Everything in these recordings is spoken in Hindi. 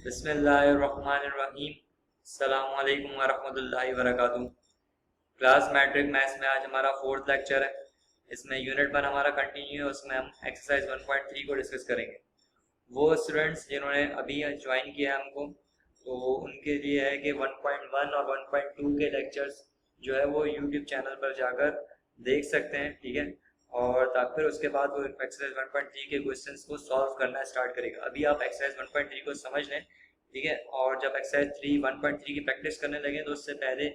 बिस्मिल्लाहिर्रहमानिर्रहीम। अस्सलामु अलैकुम वरहमतुल्लाहि वबरकातुहू। क्लास मैट्रिक मैथ्स में आज हमारा फोर्थ लेक्चर है। इसमें यूनिट 1 हमारा कंटिन्यू है। उसमें हम एक्सरसाइज 1.3 को डिस्कस करेंगे। वो स्टूडेंट्स जिन्होंने अभी ज्वाइन किया है हमको, तो उनके लिए है कि 1.1 और 1.2 के लेक्चर्स जो है वो यूट्यूब चैनल पर जाकर देख सकते हैं, ठीक है। और फिर उसके बाद वो एक्सरसाइज 1.3 के क्वेश्चंस को सॉल्व करना स्टार्ट करेगा। अभी आप एक्सरसाइज 1.3 को समझ लें, ठीक है। और जब एक्सरसाइज 1.3 की प्रैक्टिस करने लगे तो उससे पहले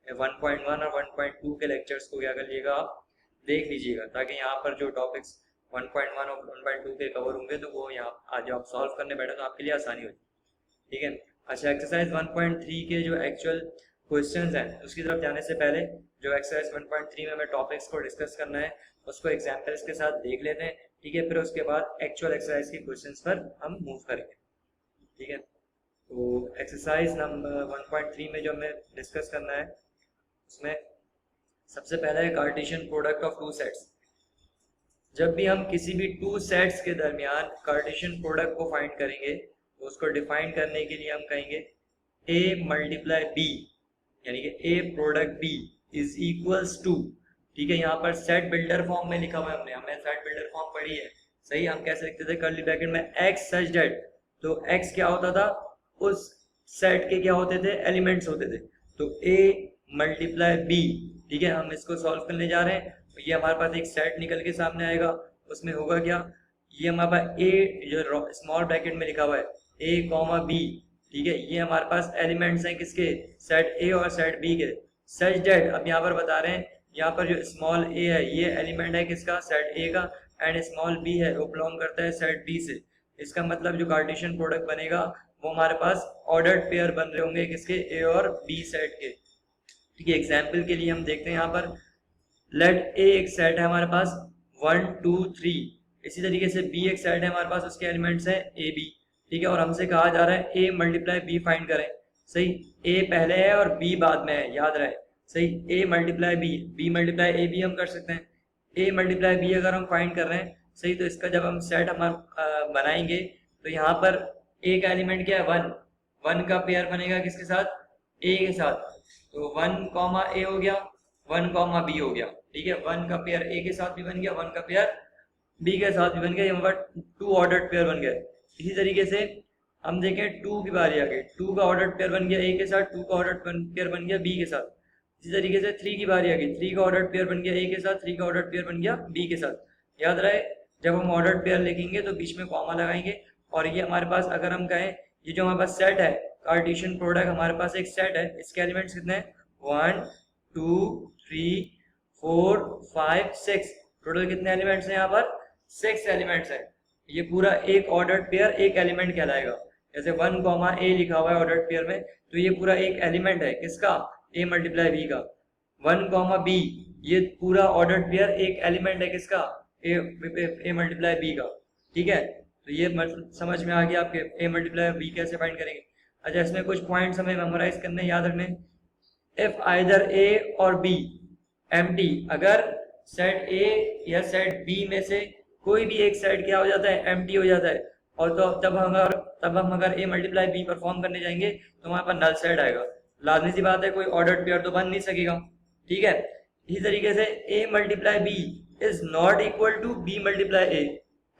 1.1 और 1.2 के लेक्चर्स को क्या करिएगा, आप देख लीजिएगा, ताकि यहाँ पर जो टॉपिक्स 1.1 और 1.2 के कवर होंगे तो वो यहाँ आज आप सॉल्व करने बैठे तो आपके लिए आसानी होगी, ठीक है। अच्छा, एक्सरसाइज 1.3 के जो एक्चुअल क्वेश्चंस हैं उसकी तरफ जाने से पहले जो एक्सरसाइज 1.3 में हमें टॉपिक्स को डिस्कस करना है उसको एग्जाम्पल्स के साथ देख लेते हैं, ठीक है। फिर उसके बाद एक्चुअल एक्सरसाइज के क्वेश्चंस पर हम मूव करेंगे, ठीक है। तो एक्सरसाइज नंबर 1.3 में जो हमें डिस्कस करना है उसमें सबसे पहला है Cartesian product of two sets. जब भी हम किसी भी टू सेट्स के दरमियान कार्टेशियन प्रोडक्ट को फाइंड करेंगे तो उसको डिफाइन करने के लिए हम कहेंगे a मल्टीप्लाई b, यानी कि a product b is equals to, ठीक है। यहाँ पर सेट बिल्डर फॉर्म में लिखा हुआ है, हमने सेट बिल्डर फॉर्म पढ़ी है, सही। हम कैसे लिखते थे, कर्ली ब्रैकेट में x सच दैट, तो x क्या होता था, उस सेट के क्या होते थे, एलिमेंट्स होते थे। तो a मल्टीप्लाई b, ठीक है। हम इसको सॉल्व करने जा रहे हैं तो ये हमारे पास एक सेट निकल के सामने आएगा। उसमें होगा क्या, ये हमारे पास a जो स्मॉल ब्रैकेट में लिखा हुआ है a कॉमा b, ठीक है। ये हमारे पास एलिमेंट्स हैं किसके, सेट a और सेट b के। सच दैट, अब यहाँ पर बता रहे हैं, यहाँ पर जो स्मॉल a है ये एलिमेंट है किसका, सेट a का, एंड स्मॉल b है वो बिलोंग करता है सेट b से। इसका मतलब जो कार्टेशियन प्रोडक्ट बनेगा वो हमारे पास ऑर्डर्ड पेयर बन रहे होंगे किसके, a और b सेट के, ठीक है। एग्जाम्पल के लिए हम देखते हैं यहाँ पर, लेट a एक सेट है हमारे पास 1 2 3, इसी तरीके से b एक सेट है हमारे पास, उसके एलिमेंट्स हैं a b, ठीक है। और हमसे कहा जा रहा है a मल्टीप्लाई b फाइंड करें, सही। a पहले है और b बाद में है, याद रहे, सही। a multiply b multiply a b हम कर सकते हैं। a मल्टीप्लाई b अगर हम फाइंड कर रहे हैं, सही, तो इसका जब हम सेट हमारा बनाएंगे तो यहाँ पर a का एलिमेंट क्या है, 1 का पेयर बनेगा किसके साथ, a के साथ। तो 1 कॉमा a हो गया, 1 कॉमा b हो गया, ठीक है। 1 का पेयर a के साथ भी बन गया, 1 का पेयर b के साथ भी बन गया, यहाँ पर 2 ऑर्डर्ड पेयर बन गए। इसी तरीके से हम देखें 2 की बारी आ गई, 2 का ऑर्डर्ड पेयर बन गया a के साथ, 2 का ऑर्डर्ड पेयर बन गया b के साथ। इसी तरीके से 3 की बारी आ गई, 3 का ऑर्डर्ड पेयर बन गया a के साथ, 3 का ऑर्डर्ड पेयर बन गया b के साथ। याद रहे, जब हम ऑर्डर्ड पेयर लिखेंगे तो बीच में कॉमा लगाएंगे। और ये हमारे पास अगर हम कहें, ये जो हमारे पास सेट है कार्टेशियन प्रोडक्ट, हमारे पास एक सेट है, इसके एलिमेंट्स कितने हैं, 1 2 3 4 5 6, टोटल कितने एलिमेंट्स हैं यहाँ पर, 6 एलिमेंट्स हैं। ये पूरा एक ऑर्डर्ड पेयर एक एलिमेंट कहलाएगा। जैसे 1 कॉमा a लिखा हुआ है ऑर्डर्ड पेयर में, तो ये पूरा एक एलिमेंट है किसका, a मल्टीप्लाई b का। 1 कॉमा b, ये पूरा ऑर्डर्ड पेयर एक एलिमेंट है किसका, a मल्टीप्लाई b का, ठीक है। तो ये समझ में आ गया आपके a मल्टीप्लाई b कैसे फाइंड करेंगे। अच्छा, इसमें कुछ पॉइंट्स हमें मेमोराइज करने, याद रखने। इफ आइदर a और b एम्प्टी, अगर सेट a या सेट b में से कोई भी एक सेट क्या हो जाता है, एम्प्टी हो जाता है, और तो तब हम अगर a मल्टीप्लाई b परफॉर्म करने जाएंगे तो हमारे पास नल सेट आएगा। लाजमी सी बात है, कोई ऑर्डर्ड पेयर तो बन नहीं सकेगा, ठीक है। इसी तरीके से a multiply b is not equal to b multiply a।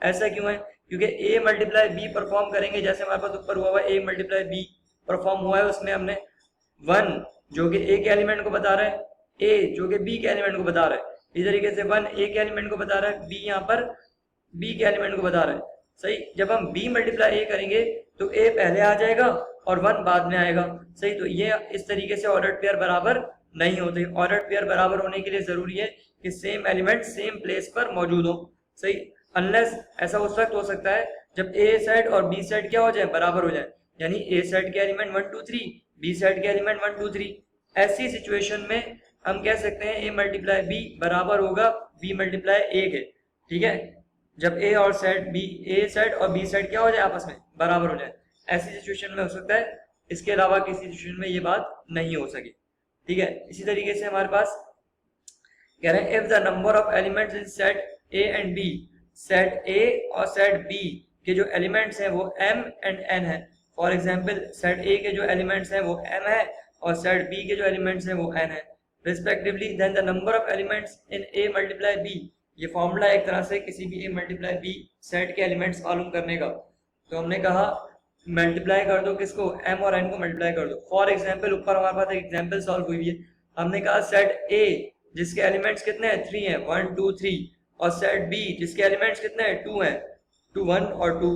ऐसा क्यों है, क्योंकि a मल्टीप्लाई b परफॉर्म करेंगे, जैसे हमारे पास ऊपर हुआ a मल्टीप्लाई b परफॉर्म हुआ है, उसमें हमने 1 जो कि a के एलिमेंट को बता रहा है, a जो कि b के एलिमेंट को बता रहा है। इस तरीके से 1 a के एलिमेंट को बता रहा है, b यहाँ पर b के एलिमेंट को बता रहा है, सही। जब हम b मल्टीप्लाई a करेंगे तो a पहले आ जाएगा और 1 बाद में आएगा, सही। तो ये इस तरीके से ऑर्डर्ड पेयर बराबर नहीं होते। ऑर्डर्ड पेयर बराबर होने के लिए जरूरी है कि सेम एलिमेंट सेम प्लेस पर मौजूद हो, सही। अनलेस ऐसा उस वक्त हो सकता है जब a सेट और b सेट क्या हो जाए, बराबर हो जाए, यानी a सेट के एलिमेंट 1 2 3, b सेट के एलिमेंट 1 2 3। ऐसी सिचुएशन में हम कह सकते हैं a मल्टीप्लाई b बराबर होगा b मल्टीप्लाई a के, ठीक है। जब a और सेट b, a सेट और b सेट क्या हो जाए, आपस में बराबर हो जाए, ऐसी सिचुएशन में हो सकता है। इसके अलावा किसी सिचुएशन में ये बात नहीं हो सके, ठीक है। इसी तरीके से हमारे पास कह रहे हैं, if the number of elements in set a and b, set a और सेट b के जो एलिमेंट्स हैं वो m एंड n है, फॉर एग्जाम्पल सेट ए के जो एलिमेंट्स हैं वो m है और सेट बी के जो एलिमेंट्स हैं वो n है respectively, then the number of elements in a multiply b, ये फॉर्मूला एक तरह से किसी भी a मल्टीप्लाई b सेट के एलिमेंट्स मालूम करने का। तो हमने कहा मल्टीप्लाई कर दो किसको, m और n को मल्टीप्लाई कर दो। फॉर एग्जाम्पल ऊपर हमारे पास एक एग्जाम्पल सॉल्व हुई है, हमने कहा सेट a जिसके एलिमेंट्स कितने हैं 3 हैं 1 2 3, और सेट b जिसके एलिमेंट्स कितने हैं 2 हैं 2 1 और 2।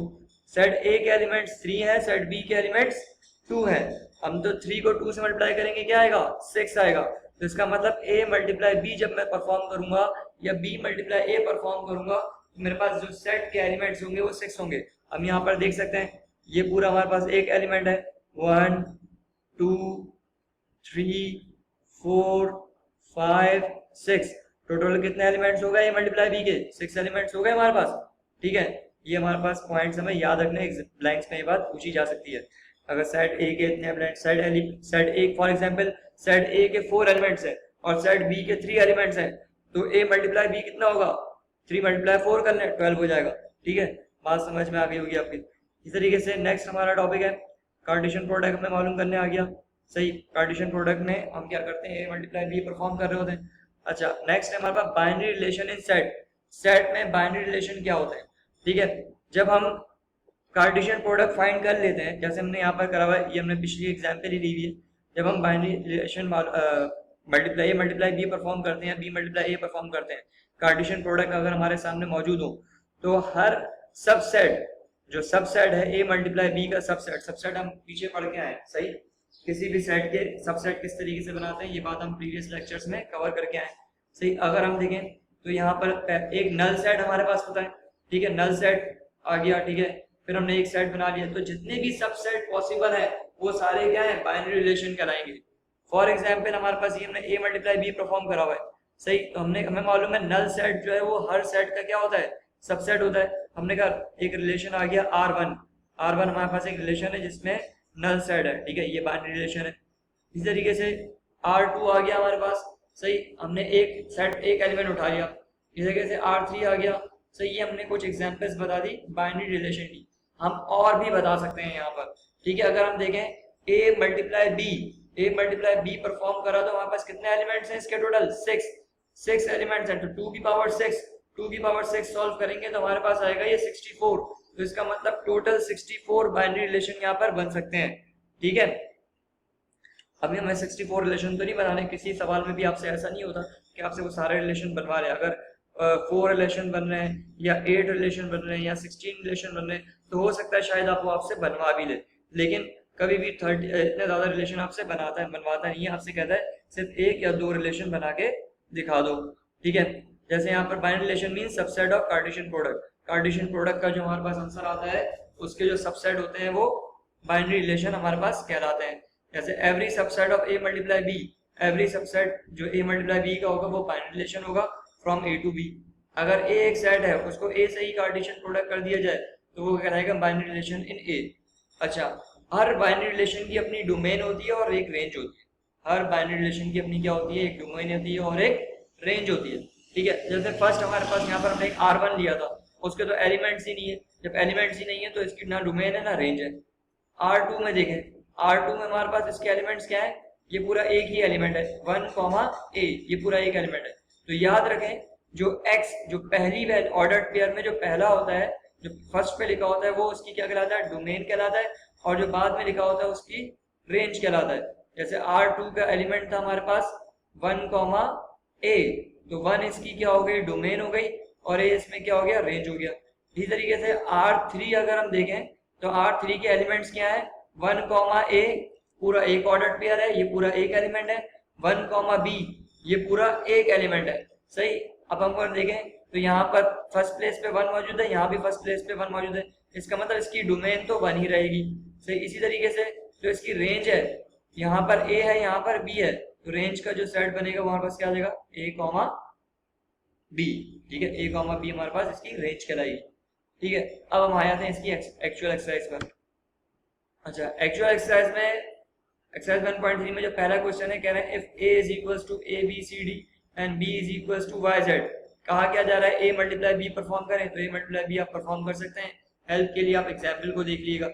सेट a के एलिमेंट्स 3 हैं, सेट b के एलिमेंट्स 2 हैं। हम तो 3 को 2 से मल्टीप्लाई करेंगे क्या आएगा 6 आएगा। तो इसका मतलब a मल्टीप्लाई b जब मैं परफॉर्म करूंगा या b मल्टीप्लाई a परफॉर्म करूंगा तो मेरे पास जो सेट के एलिमेंट्स होंगे वो 6 होंगे। हम यहाँ पर देख सकते हैं ये पूरा हमारे पास एक एलिमेंट है 1 2 3 4 5 6, टोटल कितने एलिमेंट्स हो गए ये मल्टीप्लाई बी के 6 एलिमेंट्स हो गए हमारे पास। ठीक है, ये हमारे पास पॉइंट्स हमें याद रखने, ब्लैंक्स में ये बात पूछी जा सकती है। अगर सेट ए के इतने elements set A for example set ए के 4 एलिमेंट्स हैं और सेट बी के 3 एलिमेंट्स हैं तो ए मल्टीप्लाई बी कितना होगा 3 मल्टीप्लाई 4 कर लें 12 हो जाएगा। ठीक है, बात समझ में आ गई होगी आपकी। इस तरीके से नेक्स्ट हमारा टॉपिक है कार्टेशियन प्रोडक्ट हमें मालूम करने आ गया। सही, कार्टेशियन प्रोडक्ट में हम क्या करते हैं ए मल्टीप्लाई बी परफॉर्म कर रहे होते हैं। अच्छा, नेक्स्ट है हमारे पास binary relation in set. Set में बाइनरी रिलेशन क्या होता है। ठीक है, जब हम कार्टेशियन प्रोडक्ट फाइंड कर लेते हैं जैसे हमने यहाँ पर करा हुआ है, ये हमने पिछली एग्जाम्पल ही ली हुई है, जब हम binary relation multiply B perform करते हैं बी मल्टीप्लाई ए परफॉर्म करते हैं, कार्टेशियन प्रोडक्ट अगर हमारे सामने मौजूद हो तो हर सबसेट जो सबसेट है ए मल्टीप्लाई बी का सबसेट हम पीछे पढ़ के आए। सही, किसी भी सेट के सबसेट किस तरीके से बनाते हैं ये बात हम प्रीवियस लेक्चर्स में कवर करके आए। सही, अगर हम देखें तो यहाँ पर एक नल सेट हमारे पास होता है। ठीक है, नल सेट आ गया। ठीक है, फिर हमने एक सेट बना लिया, तो जितने भी सबसेट पॉसिबल है वो सारे क्या है बाइनरी रिलेशन कहलाएंगे। फॉर एग्जाम्पल हमारे पास ये हमने ए मल्टीप्लाई बी परफॉर्म करा हुआ है। सही, तो हमें मालूम है नल सेट जो है वो हर सेट का क्या होता है सबसेट होता है। हमने कहा एक रिलेशन आ गया R1 हमारे पास एक रिलेशन है जिसमें नल सेट है। ठीक है, ये बाइनरी रिलेशन है। इसी तरीके से R2 आ गया हमारे पास। सही, हमने एक सेट एक एलिमेंट उठा लिया। इसी तरीके से R3 आ गया। सही, ये हमने कुछ एग्जांपल्स बता दी बाइनरी रिलेशन की, हम और भी बता सकते हैं यहाँ पर। ठीक है, अगर हम देखें a मल्टीप्लाई बी परफॉर्म करा तो हमारे पास कितने एलिमेंट्स हैं इसके टोटल 6 एलिमेंट्स हैं। तो 2 की पावर 6 सॉल्व करेंगे तो हमारे पास आएगा ये 64। तो इसका मतलब टोटल 64 बाइनरी रिलेशन यहाँ पर बन सकते हैं। ठीक है, अभी हमें 64 रिलेशन तो नहीं बनाने, किसी सवाल में भी आपसे ऐसा नहीं होता कि आपसे वो सारे रिलेशन बनवा रहे। अगर 4 रिलेशन बन रहे हैं या 8 रिलेशन बन रहे हैं या 16 रिलेशन बन रहे हैं तो हो सकता है शायद आप वो आपसे बनवा भी ले, लेकिन कभी भी 30 इतने ज्यादा रिलेशन आपसे बनवाता नहीं है। आपसे कहता है सिर्फ 1 या 2 रिलेशन बना के दिखा दो। ठीक है, जैसे यहाँ पर binary relation mean subset of Cartesian product. Cartesian product का जो हमारे पास आंसर आता है उसके जो सबसेट होते हैं वो बाइनरी रिलेशन हमारे पास कहलाते हैं। जैसे every subset of A multiply B, every subset जो ए मल्टीप्लाई बी का होगा वो बाइनरी रिलेशन होगा फ्रॉम ए टू बी। अगर ए एक सेट है उसको ए से ही कार्टेशियन प्रोडक्ट कर दिया जाए तो वो कहलाएगा बाइनरी रिलेशन इन ए। अच्छा, हर बाइनरी रिलेशन की अपनी डोमेन होती है और एक रेंज होती है। हर बाइनरी रिलेशन की अपनी क्या होती है, एक डोमेन होती है और एक रेंज होती है। ठीक है, जैसे फर्स्ट हमारे पास यहाँ पर हमने एक R1 लिया था, उसके तो एलिमेंट्स ही नहीं है। जब एलिमेंट्स ही नहीं है तो इसकी ना डोमेन है ना रेंज है। R2 में देखें, R2 में हमारे पास इसके एलिमेंट्स क्या है, ये पूरा एक ही एलिमेंट है 1, A, ये पूरा एक एलिमेंट है। तो याद रखें जो X जो पहली ऑर्डर्ड पेयर में जो पहला होता है, जो फर्स्ट पे लिखा होता है वो उसकी क्या कहलाता है, डोमेन कहलाता है, और जो बाद में लिखा होता है उसकी रेंज कहलाता है। जैसे R2 का एलिमेंट था हमारे पास 1, A, तो 1 इसकी क्या हो गई, डोमेन हो गई, और A इसमें क्या हो गया, रेंज हो गया। इसी तरीके से R3 अगर हम देखें तो R3 के एलिमेंट्स क्या है, 1, A पूरा एक ऑर्डर्ड पेयर है, ये पूरा एक एलिमेंट है, 1, B ये पूरा एक एलिमेंट है। सही, अब हम अगर देखें तो यहाँ पर फर्स्ट प्लेस पे 1 मौजूद है, यहाँ भी फर्स्ट प्लेस पे 1 मौजूद है, इसका मतलब इसकी डोमेन तो 1 ही रहेगी। सही, इसी तरीके से जो इसकी रेंज है, यहाँ पर A है यहाँ पर B है, तो रेंज का जो सेट बनेगा वहां पास क्या आ जाएगा, A, B। ठीक है, A, B हमारे पास इसकी रेंज कहलाएगी। ठीक है, अब हम आ जाते हैं इसकी एक्चुअल एक्सरसाइज पर। अच्छा, एक्चुअल एक्सरसाइज में एक्सरसाइज 1.3 में जो पहला क्वेश्चन है, कह रहे हैं if A is equals to ABCD and B is equals to YZ, कहा क्या जा रहा है A मल्टीप्लाई B परफॉर्म करें, तो A मल्टीप्लाई B आप परफॉर्म कर सकते हैं। हेल्प के लिए आप एग्जाम्पल को देख लीजिएगा।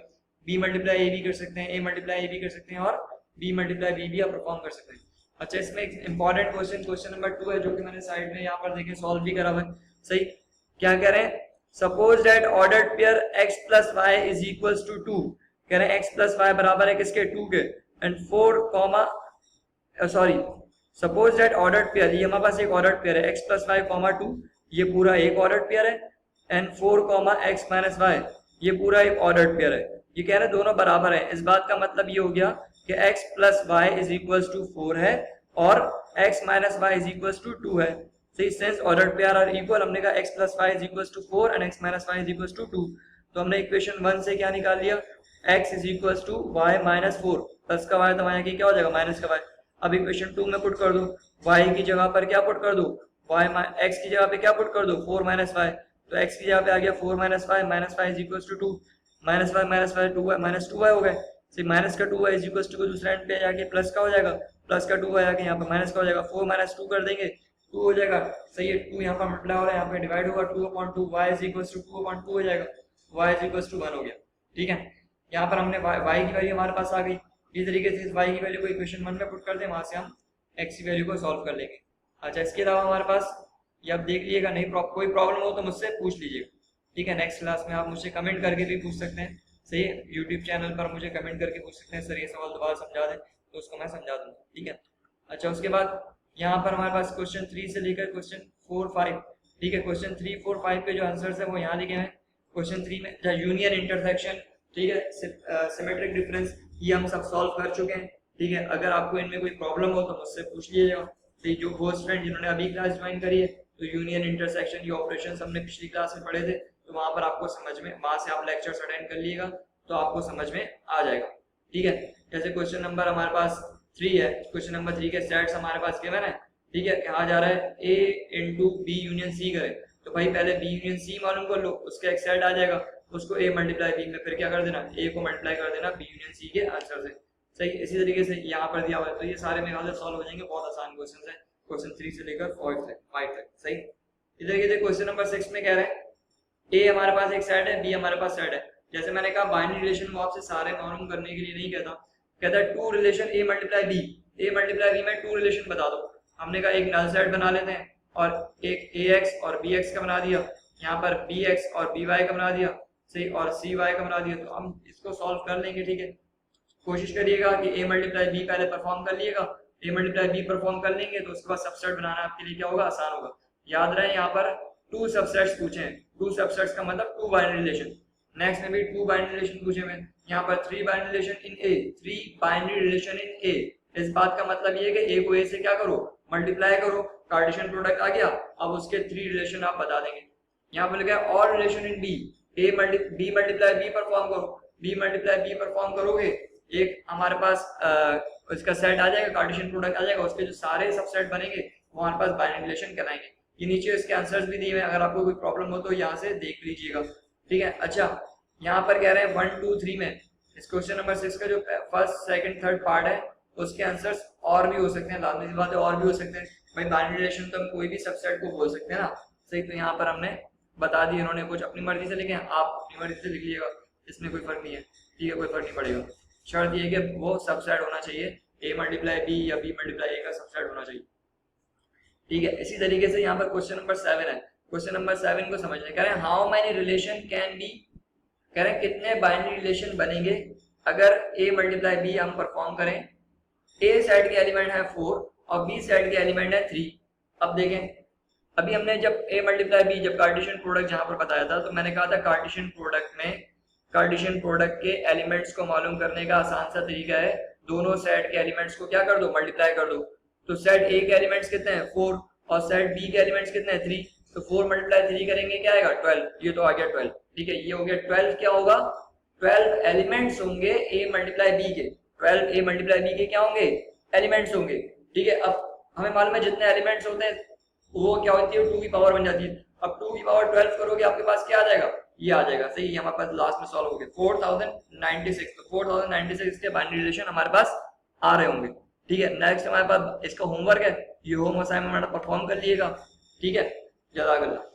बी मल्टीप्लाई ए भी कर सकते हैं, ए मल्टीप्लाई ए भी कर सकते हैं और बी मल्टीप्लाई बी भी आप परफॉर्म कर सकते हैं। अच्छा, इसमें एक इंपॉर्टेंट क्वेश्चन नंबर 2 है जो कि मैंने साइड में यहाँ पर देखे सॉल्व भी करा हुआ है। सही, क्या कह रहे हैं? Suppose that ordered pair x plus Y is equals to 2। कह रहे हैं x प्लस वाई बराबर है किसके? 2 के। And 4 comma suppose that ordered pair, ये हमारे पास एक ऑर्डर्ड पेयर है x प्लस वाई कॉमा 2, ये पूरा एक ऑर्डर्ड पेयर है। And 4 comma X minus Y, ये पूरा एक ऑर्डर्ड पेयर है। ये कह रहे हैं दोनों बराबर है। इस बात का मतलब ये हो गया कि x plus Y is equals to 4 है और x minus y is equals to 2 है। सही, since ordered pair are equal, हमने कहा x plus Y is equals to 4 and x minus y is equals to 2। तो हमने इक्वेशन 1 से क्या निकाल लिया? x is equals to y minus 4, plus का y तो यहाँ की क्या हो जाएगा? माइनस का y। अब इक्वेशन 2 में पुट कर दो, y की जगह पर क्या पुट कर दो? x की जगह पे क्या पुट कर दो? 4 माइनस वाई। तो x की जगह पे आ गया 4 minus y, minus y is equals to 2, minus y 2 minus 2y हो गए। सही, माइनस का 2y इज इक्वल्स टू को दूसरे एंड पे जाके प्लस का हो जाएगा, प्लस का 2y आके यहाँ पे माइनस का हो जाएगा। 4 माइनस 2 कर देंगे 2 हो जाएगा। सही है, 2 यहाँ पर मल्टीप्लाई हो रहा है, यहाँ पे डिवाइड होगा 2/2, y इज इक्वल्स टू 2/2 हो जाएगा, y इज इक्वल्स टू 1 हो गया। ठीक है, यहाँ पर हमने y की वैल्यू हमारे पास आ गई। इस तरीके से इस y की वैल्यू को इक्वेशन 1 में पुट कर दें, वहां से हम x की वैल्यू को सॉल्व कर लेंगे। अच्छा, इसके अलावा हमारे पास ये आप देख लीजिएगा, नहीं कोई प्रॉब्लम हो तो मुझसे पूछ लीजिएगा। ठीक है, नेक्स्ट क्लास में आप मुझसे कमेंट करके भी पूछ सकते हैं। सही है, यूट्यूब चैनल पर मुझे कमेंट करके पूछ सकते हैं, सर ये सवाल दोबारा समझा दें, तो उसको मैं समझा दूंगा। ठीक है, अच्छा उसके बाद यहाँ पर हमारे पास क्वेश्चन 3 से लेकर क्वेश्चन 4, 5। ठीक है, क्वेश्चन 3, 4, 5 के जो आंसर्स है वो यहाँ लिखे हैं। क्वेश्चन 3 में यूनियन इंटरसेक्शन, ठीक है, सिमेट्रिक डिफरेंस, ये हम सब सॉल्व कर चुके हैं। ठीक है, अगर आपको इनमें कोई प्रॉब्लम हो तो मुझसे पूछ लीजिएगा। तो जो वो स्टूडेंट जिन्होंने अभी क्लास ज्वाइन करी है, तो यूनियन इंटरसेक्शन ये ऑपरेशंस हमने पिछली क्लास में पढ़े थे, तो वहां पर आपको समझ में, वहां से आप लेक्चर्स अटेंड कर लीजिएगा तो आपको समझ में आ जाएगा। ठीक है, जैसे क्वेश्चन नंबर हमारे पास 3 है, क्वेश्चन नंबर 3 के सेट्स हमारे पास गिवन है। ठीक है, कहा जा रहा है A into B union C करें, तो भाई पहले बी यूनियन सी मालूम कर लो, उसका एक सेट आ जाएगा, उसको A मल्टीप्लाई बी में फिर क्या कर देना? A को मल्टीप्लाई कर देना बी यूनियन सी के आंसर से। सही, इसी तरीके से यहाँ पर दिया हुआ है, तो ये सारे मेरे ख्याल से सॉल्व हो जाएंगे, बहुत आसान क्वेश्चन है क्वेश्चन 3 से लेकर 5 तक। सही, इधर ये क्वेश्चन नंबर 6 में कह रहे हैं ए हमारे पास एक सेट है, बी हमारे पास सेट है। जैसे मैंने कहा बाइनरी रिलेशन को आपसे सारे मालूम करने के लिए नहीं कहता, कहता है 2 रिलेशन ए मल्टीप्लाई बी, ए मल्टीप्लाई बी में 2 रिलेशन बता दो। हमने कहा एक नल सेट बना लेते हैं और एक ए एक्स और बी एक्स का बना दिया, यहाँ पर बी एक्स और बी वाई का बना दिया, सही, और सी वाई का बना दिया। तो हम इसको सॉल्व कर लेंगे। ठीक है, कोशिश करिएगा कि ए मल्टीप्लाई बी पहले परफॉर्म कर लिएगा, ए मल्टीप्लाई बी परफॉर्म कर लेंगे तो उसके बाद सबसेट बनाना आपके लिए क्या होगा? आसान होगा। याद रहे यहाँ पर 2 सबसेट्स पूछे हैं, 2 सबसेट्स का मतलब 2 बाइनरी रिलेशन। नेक्स्ट में भी 2 बाइनरी रिलेशन पूछे हुए, यहाँ पर 3 binary relation in A, 3 binary relation in A. इस बात का मतलब ये है कि ए को ए से क्या करो? मल्टीप्लाई करो, कार्टेशियन प्रोडक्ट आ गया, अब उसके 3 रिलेशन आप बता देंगे। यहाँ पर लिखा है all relation in B, B multiply B perform करो, बी मल्टीप्लाई बी परफॉर्म करोगे, एक हमारे पास उसका सेट आ जाएगा, कार्टेशियन प्रोडक्ट आ जाएगा, उसके जो सारे सबसेट बनेंगे वो हमारे पास बाइनरी रिलेशन कहलाएंगे। ये नीचे इसके आंसर्स भी दिए हुए हैं, अगर आपको कोई प्रॉब्लम हो तो यहाँ से देख लीजिएगा। ठीक है, अच्छा यहाँ पर कह रहे हैं 1, 2, 3 में इस क्वेश्चन नंबर 6 का जो फर्स्ट, सेकंड, थर्ड पार्ट है उसके आंसर्स और भी हो सकते हैं, लाजमी सी बात है और भी हो सकते हैं भाई। बाइनरी रिलेशन तो हम कोई भी सबसेट को बोल सकते हैं ना। सही, तो यहाँ पर हमने बता दिया, इन्होंने कुछ अपनी मर्जी से लिखे हैं, आप अपनी मर्जी से लिख लीजिएगा, इसमें कोई फर्क नहीं है। ठीक है, कोई फर्क नहीं पड़ेगा। शर्त ये कि वो सबसेट होना चाहिए, ए मल्टीप्लाई बी या बी मल्टीप्लाई ए का सबसेट होना चाहिए। ठीक है, इसी तरीके से यहाँ पर क्वेश्चन नंबर 7 है। क्वेश्चन नंबर 7 को समझने कह रहे हैं how many relation can be, कह रहे हैं कितने बाइनरी रिलेशन बनेंगे अगर ए मल्टीप्लाई बी हम परफॉर्म करें। ए सेट के एलिमेंट है 4 और बी सेट के एलिमेंट है 3। अब देखें, अभी हमने जब ए मल्टीप्लाई बी, जब कार्टेशियन प्रोडक्ट जहां पर बताया था, तो मैंने कहा था कार्टेशियन प्रोडक्ट में, कार्टेशियन प्रोडक्ट के एलिमेंट्स को मालूम करने का आसान सा तरीका है, दोनों सेट के एलिमेंट्स को क्या कर दो? मल्टीप्लाई कर दो। तो सेट ए के एलिमेंट्स कितने हैं? 4 और सेट बी के एलिमेंट्स कितने हैं? 3। तो 4 मल्टीप्लाई 3 करेंगे क्या आएगा? 12। ये तो आ गया 12। ठीक है, ये हो गया 12। क्या होगा? 12 एलिमेंट्स होंगे ए मल्टीप्लाई बी के, 12 ए मल्टीप्लाई बी के क्या होंगे? एलिमेंट्स होंगे। ठीक है, अब हमें मालूम है जितने एलिमेंट्स होते हैं वो क्या होती है? 2 की पावर बन जाती है। अब 2 की पावर 12 करोगे आपके पास क्या आ जाएगा? ये आ जाएगा। सही, ये हमारे पास लास्ट में सॉल्व हो गया 4096। तो 4096 के बाइनरी रिलेशन हमारे पास आ रहे होंगे। ठीक है, नेक्स्ट हमारे पास इसका होमवर्क है, ये होम असाइनमेंट परफॉर्म कर लिएगा। ठीक है, जज़ाकल्लाह।